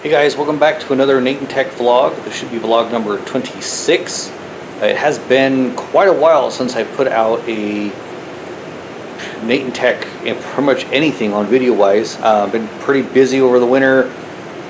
Hey guys, welcome back to another NaytonTech vlog. This should be vlog number 26. It has been quite a while since I put out a NaytonTech and pretty much anything on video wise. Been pretty busy over the winter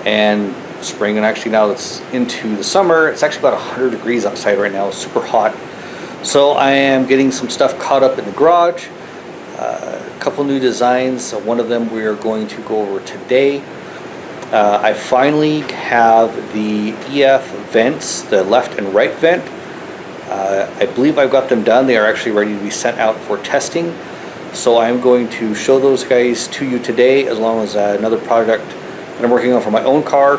and spring, and actually now it's into the summer. It's actually about 100 degrees outside right now. It's super hot. So I am getting some stuff caught up in the garage. A couple new designs. One of them we are going to go over today. I finally have the EF vents, the left and right vent. I believe I've got them done. They are actually ready to be sent out for testing. So I'm going to show those guys to you today, as long as another product that I'm working on for my own car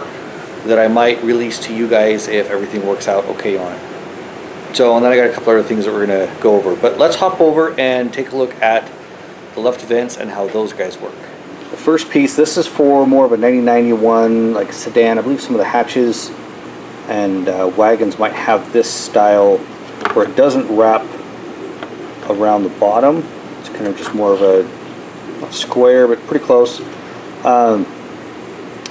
that I might release to you guys if everything works out okay on it. So, and then I got a couple other things that we're going to go over. But let's hop over and take a look at the left vents and how those guys work. The first piece, this is for more of a 1991 like sedan. I believe some of the hatches and wagons might have this style where it doesn't wrap around the bottom. It's kind of just more of a square, but pretty close.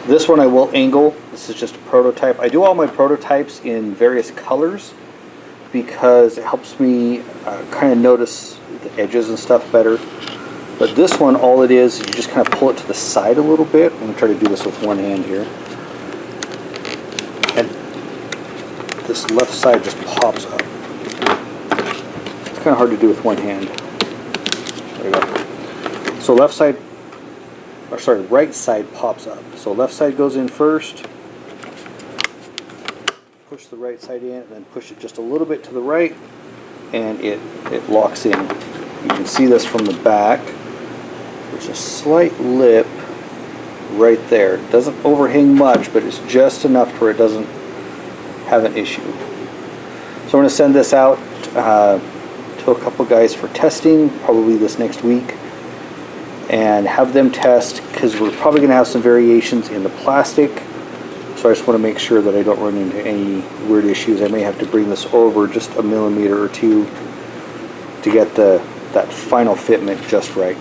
This one I will angle. This is just a prototype. I do all my prototypes in various colors because it helps me kind of notice the edges and stuff better. But this one, all it is you just kind of pull it to the side a little bit. I'm going to try to do this with one hand here. And this left side just pops up. It's kind of hard to do with one hand. There we go. So left side, or sorry, right side pops up. So left side goes in first. Push the right side in, and then push it just a little bit to the right, and it locks in. You can see this from the back. There's a slight lip right there. It doesn't overhang much, but it's just enough where it doesn't have an issue. So I'm going to send this out to a couple guys for testing, probably this next week, and have them test, because we're probably going to have some variations in the plastic. So I just want to make sure that I don't run into any weird issues. I may have to bring this over just a millimeter or two to get that final fitment just right.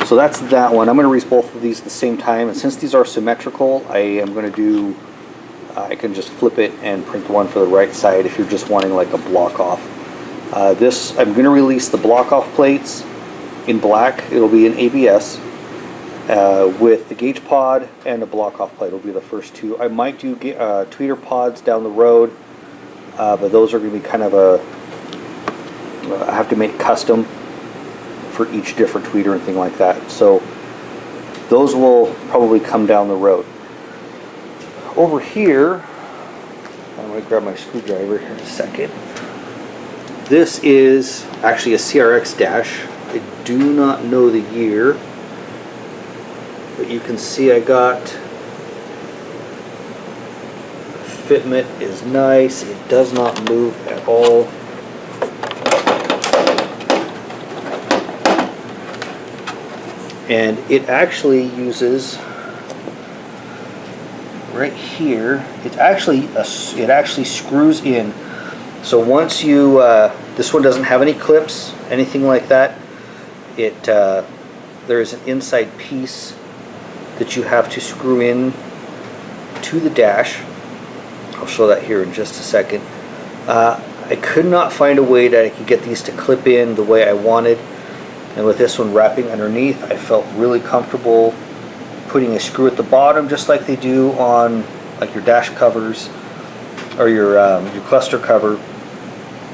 So that's that one. I'm going to release both of these at the same time, and since these are symmetrical, I am going to do, I can just flip it and print one for the right side if you're just wanting like a block off. This, I'm going to release the block off plates in black. It'll be in ABS with the gauge pod and a block off plate. Will be the first two. I might do tweeter pods down the road, but those are going to be kind of I have to make custom for each different tweeter and thing like that. So those will probably come down the road. Over here, I'm going to grab my screwdriver here in a second. This is actually a CRX dash. I do not know the year, but you can see I got fitment is nice. It does not move at all. And it actually uses right here. It actually screws in. So once you this one doesn't have any clips, anything like that. There is an inside piece that you have to screw in to the dash. I'll show that here in just a second. I could not find a way that I could get these to clip in the way I wanted. And with this one wrapping underneath, I felt really comfortable putting a screw at the bottom, just like they do on like your dash covers or your cluster cover.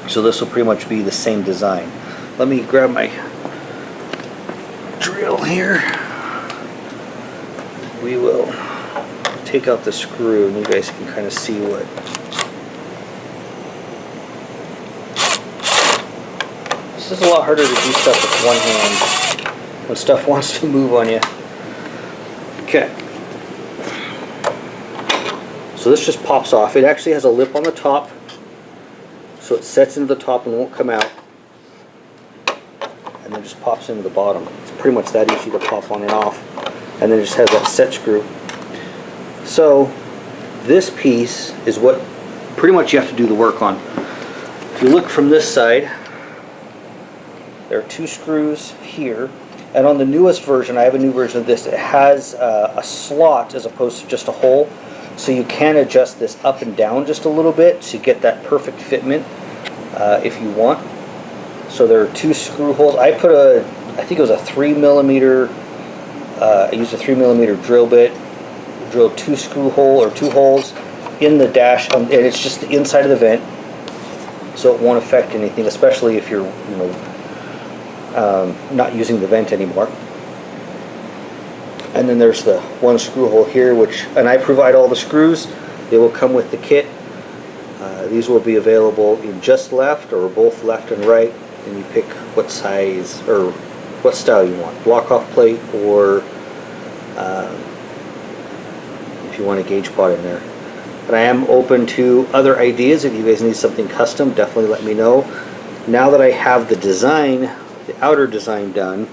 So this will pretty much be the same design. Let me grab my drill here. We will take out the screw, and you guys can kind of see what. This is a lot harder to do stuff with one hand when stuff wants to move on you. Okay. So this just pops off. It actually has a lip on the top, so it sets into the top and won't come out, and then just pops into the bottom. It's pretty much that easy to pop on and off, and then it just has that set screw. So this piece is what pretty much you have to do the work on. If you look from this side, there are two screws here And on the newest version, I have a new version of this, it has a slot as opposed to just a hole. So you can adjust this up and down just a little bit to get that perfect fitment if you want. So there are 2 screw holes. I put I think it was a 3mm, I used a 3mm drill bit, drilled 2 holes in the dash, and it's just the inside of the vent, so it won't affect anything, especially if you're, you know, not using the vent anymore. And then there's the 1 screw hole here, and I provide all the screws. They will come with the kit. These will be available in just left or both left and right, and you pick what size or what style you want, block off plate, or if you want a gauge pot in there. But I am open to other ideas. If you guys need something custom, definitely let me know. Now that I have the design, the outer design done,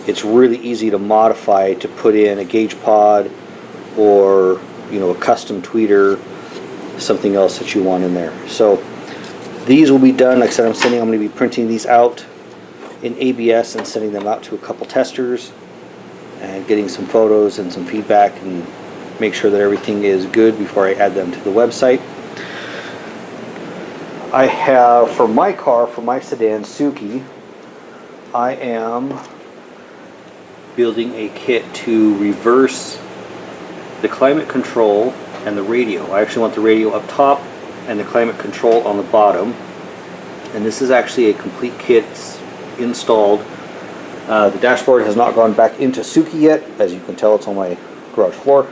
it's really easy to modify to put in a gauge pod or, you know, a custom tweeter, something else that you want in there. So these will be done. Like I said, I'm going to be printing these out in ABS and sending them out to a couple testers and getting some photos and some feedback and make sure that everything is good before I add them to the website. I have, for my car, for my sedan Suki, I am building a kit to reverse the climate control and the radio. I actually want the radio up top and the climate control on the bottom. And this is actually a complete kit installed. The dashboard has not gone back into Suki yet. As you can tell, it's on my garage floor.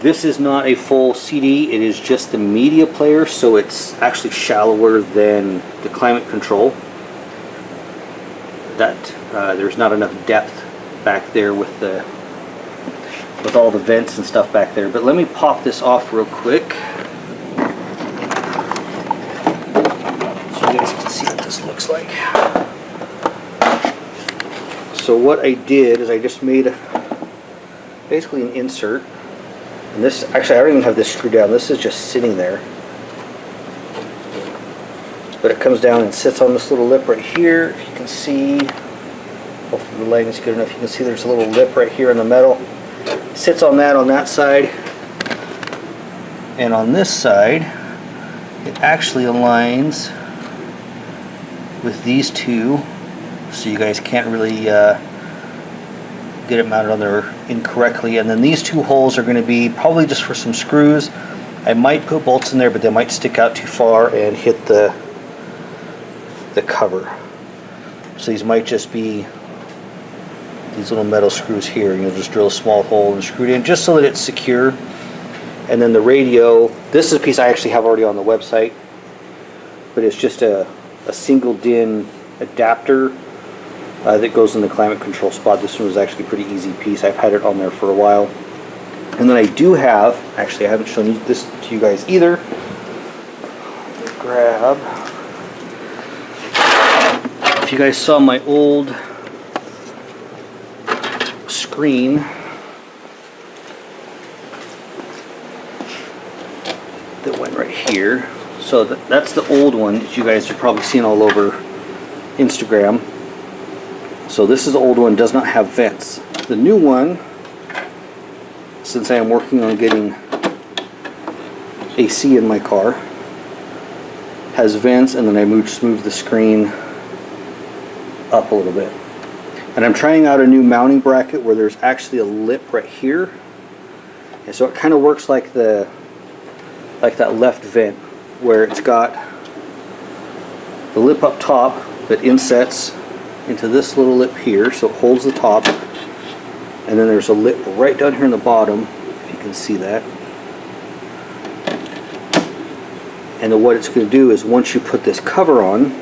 This is not a full CD, it is just the media player, so it's actually shallower than the climate control. There's not enough depth back there with all the vents and stuff back there. But let me pop this off real quick so you guys can see what this looks like. So what I did is I just made basically an insert. And this, actually I don't even have this screwed down, this is just sitting there. But it comes down and sits on this little lip right here. If you can see, hopefully the lighting is good enough, you can see there's a little lip right here in the metal. Sits on that side. And on this side, it actually aligns with these two, so you guys can't really get it mounted on there incorrectly. And then these 2 holes are going to be probably just for some screws. I might put bolts in there, but they might stick out too far and hit the cover. So these might just be these little metal screws here. You'll just drill a small hole and screw it in just so that it's secure. And then the radio, this is a piece I actually have already on the website, but it's just a single DIN adapter that goes in the climate control spot. This one was actually a pretty easy piece. I've had it on there for a while. And then I do have, actually I haven't shown this to you guys either. Grab, if you guys saw my old screen, that went right here. So that's the old one that you guys have probably seen all over Instagram. So this is the old one, does not have vents. The new one, since I am working on getting AC in my car, has vents, and then I just move the screen up a little bit. And I'm trying out a new mounting bracket where there's actually a lip right here. And so it kind of works like that left vent, where it's got the lip up top that insets into this little lip here, so it holds the top, and then there's a lip right down here in the bottom, if you can see that. And then what it's going to do is once you put this cover on,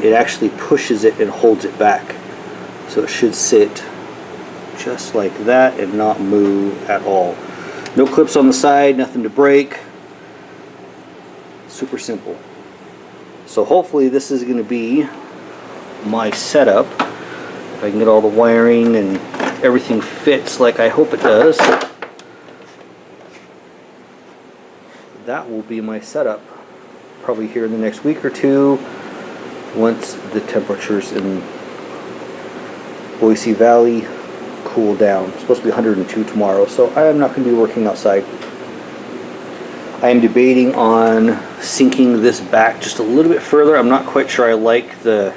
it actually pushes it and holds it back. So it should sit just like that and not move at all. No clips on the side, nothing to break. Super simple. So hopefully this is going to be my setup. If I can get all the wiring and everything fits like I hope it does, that will be my setup probably here in the next week or two, once the temperatures in Boise Valley cool down. It's supposed to be 102 tomorrow, so I am not going to be working outside. I am debating on sinking this back just a little bit further. I'm not quite sure I like the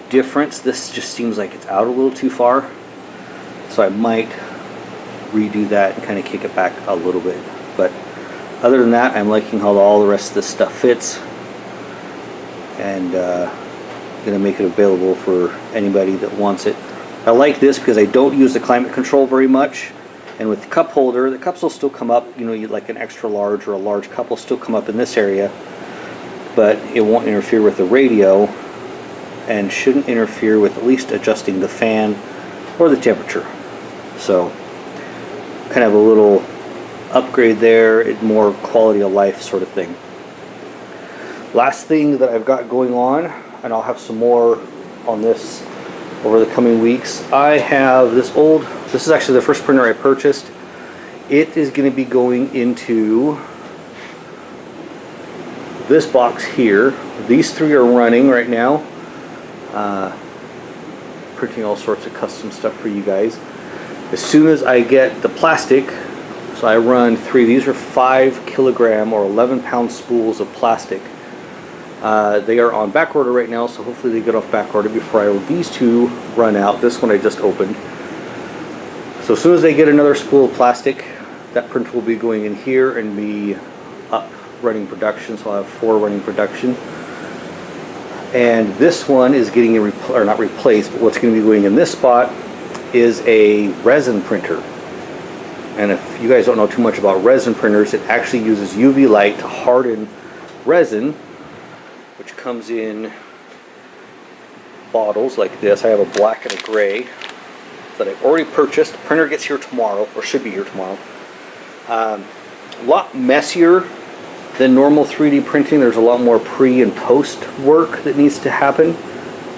difference. This just seems like it's out a little too far, so I might redo that and kind of kick it back a little bit. But other than that, I'm liking how all the rest of this stuff fits, and gonna make it available for anybody that wants it. I like this because I don't use the climate control very much, and with the cup holder, the cups will still come up, you know, like an extra large or a large cup will still come up in this area, but it won't interfere with the radio and shouldn't interfere with at least adjusting the fan or the temperature. So kind of a little upgrade there, more quality of life sort of thing. Last thing that I've got going on, and I'll have some more on this over the coming weeks, I have this is actually the first printer I purchased. It is going to be going into this box here. These three are running right now, printing all sorts of custom stuff for you guys. As soon as I get the plastic, so I run three. These are 5 kilogram or 11-pound spools of plastic. They are on back order right now, so hopefully they get off back order before these two run out. This one I just opened. So as soon as they get another spool of plastic, that printer will be going in here and be up running production. So I'll have 4 running production. And this one is getting not replaced, but what's going to be going in this spot is a resin printer. And if you guys don't know too much about resin printers, it actually uses UV light to harden resin, which comes in bottles like this. I have a black and a gray that I've already purchased. The printer gets here tomorrow, or should be here tomorrow. A lot messier than normal 3D printing. There's a lot more pre and post work that needs to happen.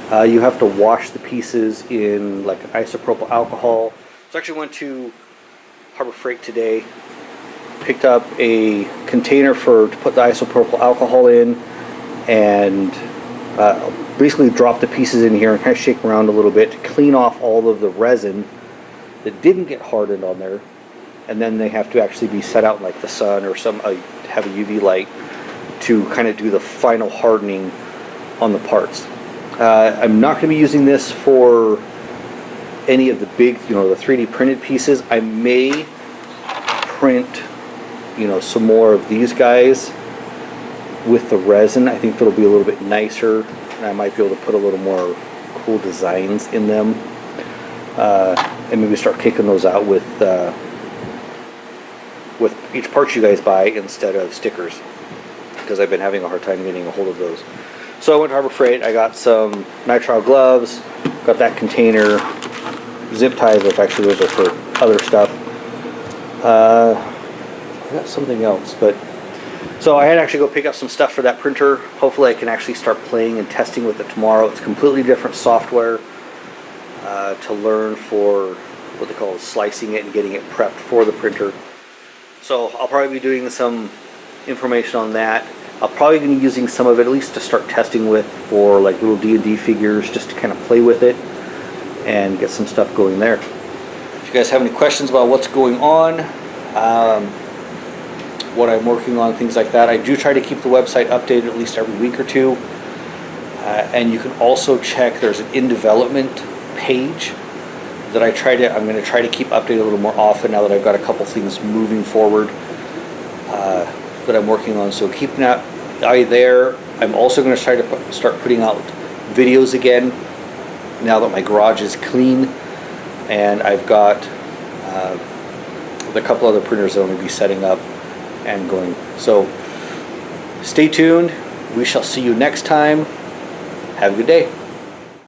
You have to wash the pieces in like an isopropyl alcohol. So I actually went to Harbor Freight today, picked up a container to put the isopropyl alcohol in, and basically drop the pieces in here and kind of shake them around a little bit to clean off all of the resin that didn't get hardened on there. And then they have to actually be set out in like the sun or have a UV light to kind of do the final hardening on the parts. I'm not going to be using this for any of the big, the 3D printed pieces. I may print, some more of these guys with the resin. I think that'll be a little bit nicer, and I might be able to put a little more cool designs in them, and maybe start kicking those out with each part you guys buy instead of stickers, because I've been having a hard time getting a hold of those. So I went to Harbor Freight. I got some nitrile gloves, got that container, zip ties, which actually those are for other stuff. I got something else, but so I had to actually go pick up some stuff for that printer. Hopefully I can actually start playing and testing with it tomorrow. It's completely different software to learn for what they call slicing it and getting it prepped for the printer. So I'll probably be doing some information on that. I'll probably be using some of it at least to start testing with for like little D&D figures, just to kind of play with it and get some stuff going there. If you guys have any questions about what's going on, what I'm working on, things like that, I do try to keep the website updated at least every week or two. And you can also check, there's an in development page that I'm going to try to keep updated a little more often now that I've got a couple things moving forward that I'm working on. So keep an eye there. I'm also going to try to start putting out videos again now that my garage is clean, and I've got a couple other printers that I'm going to be setting up and going. So stay tuned. We shall see you next time. Have a good day.